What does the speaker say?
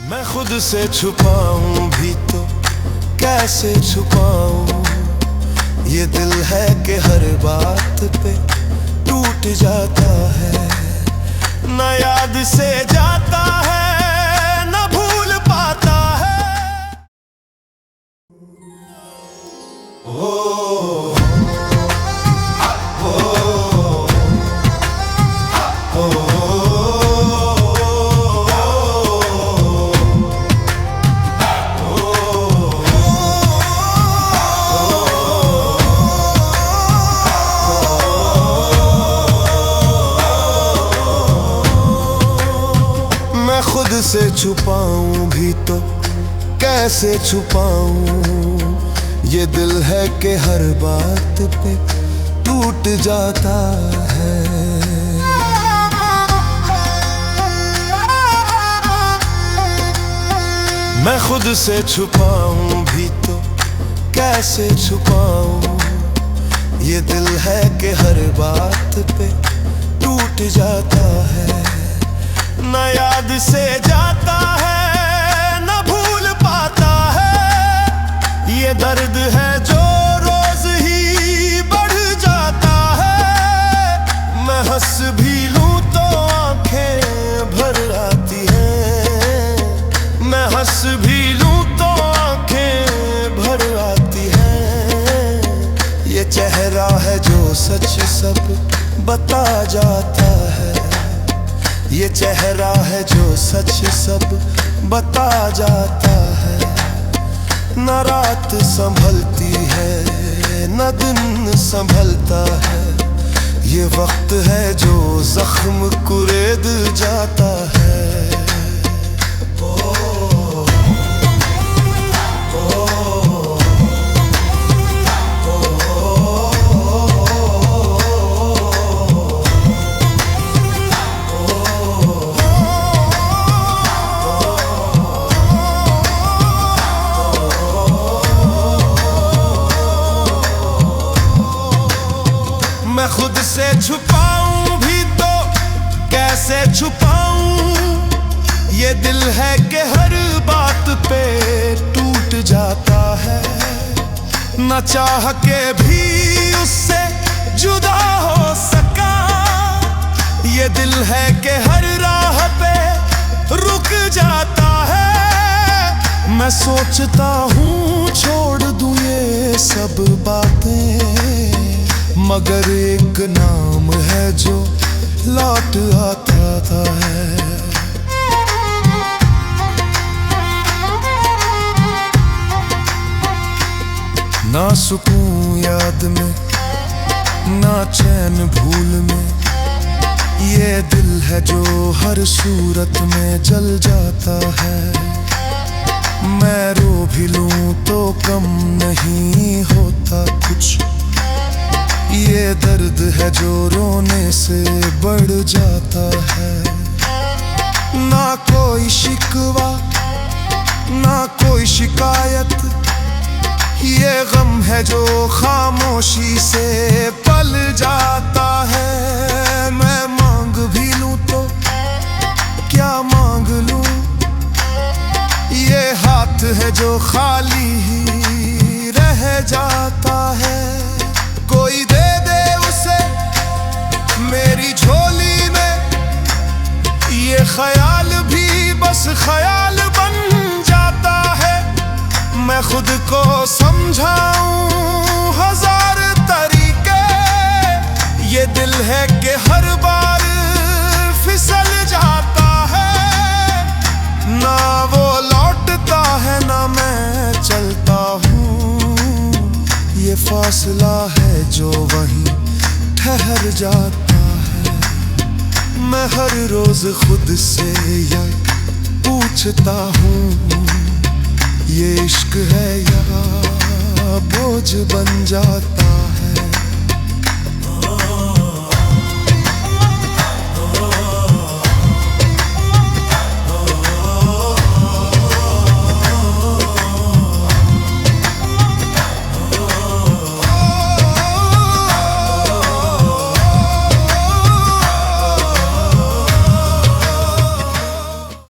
मैं खुद से छुपाऊं भी तो कैसे छुपाऊं, ये दिल है कि हर बात पे टूट जाता है, न याद से जाता है न भूल पाता है। मैं खुद से छुपाऊं भी तो कैसे छुपाऊं, ये दिल है कि हर बात पे टूट जाता है। मैं खुद से छुपाऊं भी तो कैसे छुपाऊं, ये दिल है कि हर बात पे टूट जाता है, न याद से जाता है न भूल पाता है। ये दर्द है जो रोज ही बढ़ जाता है, मैं हंस भी लूं तो आंखें भर आती हैं, मैं हंस भी लूं तो आंखें भर आती हैं। ये चेहरा है जो सच सब बता जाता है, ये चेहरा है जो सच सब बता जाता है। न रात संभलती है न दिन संभलता है, ये वक्त है जो जख्म कुरेद जाता है। मैं खुद से छुपाऊं भी तो कैसे छुपाऊं, ये दिल है कि हर बात पे टूट जाता है, न चाह के भी उससे जुदा हो सका। ये दिल है कि हर राह पे रुक जाता है, मैं सोचता हूँ छोड़ दूँ ये सब बातें, मगर एक नाम है जो लौट आता है। ना सुकून याद में ना चैन भूल में, ये दिल है जो हर सूरत में जल जाता है। मैं रो भी लूं तो कम नहीं होता कुछ, ये दर्द है जो रोने से बढ़ जाता है। ना कोई शिकवा ना कोई शिकायत, ये गम है जो खामोशी से पल जाता है। मैं मांग भी लूं तो क्या मांग लूं, ये हाथ है जो खाली ही रह जाता है। कोई दे दे उसे मेरी झोली में, ये ख्याल भी बस ख्याल बन जाता है। मैं खुद को समझाऊं हजार तरीके, ये दिल है कि हर बार फिसल जाता है, ना वो लौटता है ना मैं चलता हूँ। ये फासला है जो वहीं ठहर जाता है। मैं हर रोज खुद से ये पूछता हूँ, ये इश्क है या बोझ बन जाता है।